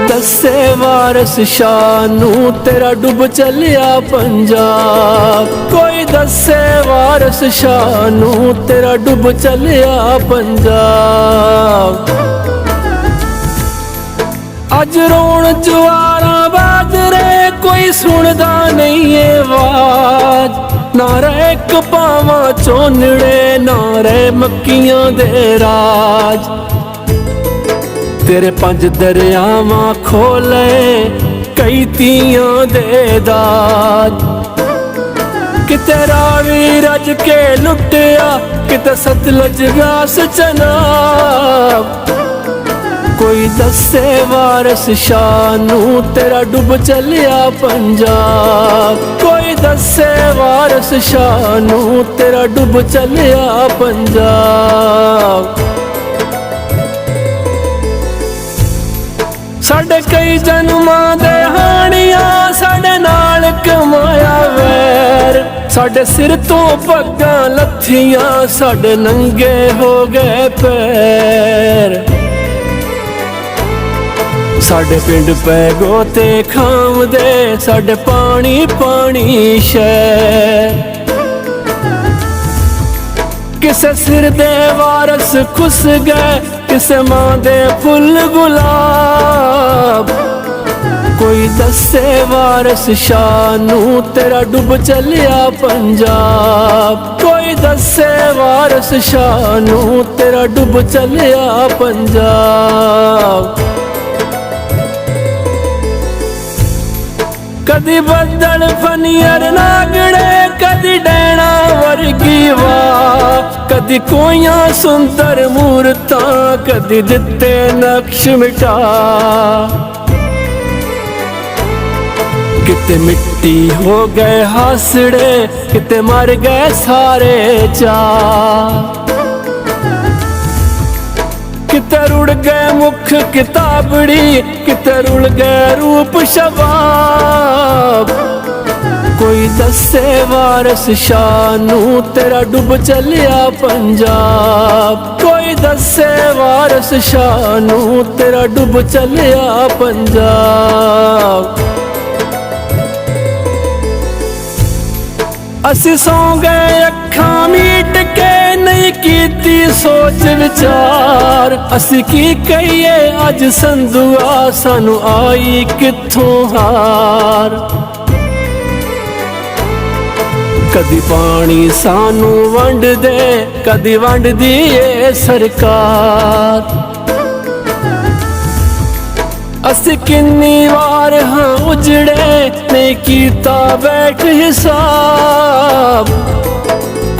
दसे वारस शाह नू तेरा डुब चलिया पंजाब। कोई दसे वारस शाह नू तेरा डुब चलिया पंजाब। अज रोण जुआरा बाजरे कोई सुनदा नहीं है आवाज। ना रहे कपावा चोनड़े ना रहे मक्कियां दे राज। तेरे पंज दरियावां खोले कई तियां दे दाज। किते रावी रज के लुटिया किते सतलुज व्यास चनाब। कोई दसे वारस शाह नू तेरा डुब चलिया पंजाब। कोई दसे वारस शाह नू तेरा डुब चलिया पंजाब। साडे कई जन्मां दे हानियां साडे नाल कमाया वैर। साडे सिर तो पग्गां लत्थियां साडे नंगे हो गए पैर। साडे पिंड पै गोते खामदे साडे पानी पानी शहर। किसे सिर दे वारस खुस गए किसे मां दे फुल गुलाब। कोई दसे वारस शाह नू तेरा डुब चलिया पंजाब। कोई दसे वारस शाह नू तेरा डुब चलिया पंजाब। कदी बदल फनियर नागड़े कदी डैना वर्गी वाह। कदी कोइयां सुंदर मूरतां कदी दिते नक्श मिटा। किते मिट्टी हो गए हासड़े किते मर गए सारे चा। किते रुड़ गए मुख किताबड़ी किते रुड़ गए रूप शबाब। कोई दसे वारस शाह नू तेरा डुब चलिया पंजाब। कोई दसे वारस शाह नू तेरा डुब चलिया पंजाब। असी सौ गए अखां मीट के नहीं कीती सोच विचार। असी की कहिए अज संधुआ सानू आई कित्थों हार। कदी पानी सानू वंड दे कदी वंड दी सरकार। असी किन्नी वार हाँ उजड़े नहीं कीता बैठ हिसाब।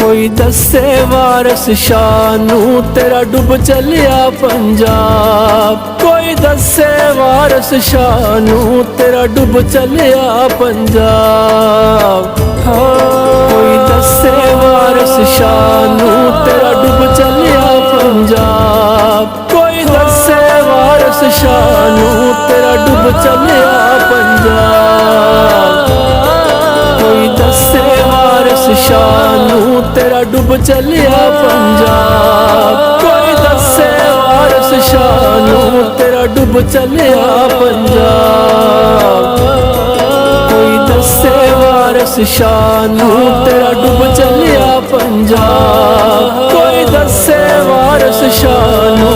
कोई दसे वारस शाह नू तेरा डुब चलिया पंजाब। कोई दसे वारस शाह नू तेरा डुब चलिया पंजाब। कोई दसे वारस शाह नू तेरा डुब चलिया पंजाब। कोई दसे वारस शाह नू तेरा डुब चलिया पंजाब। कोई दसे वारस शाह नू तेरा डुब चलिया पंजाब। कोई दसे वारस शाह नू तेरा डुब चलिया पंजाब। कोई दसे वारस शाह नू तेरा डुब चलिया पंजाब। कोई दसे वारस शाह नू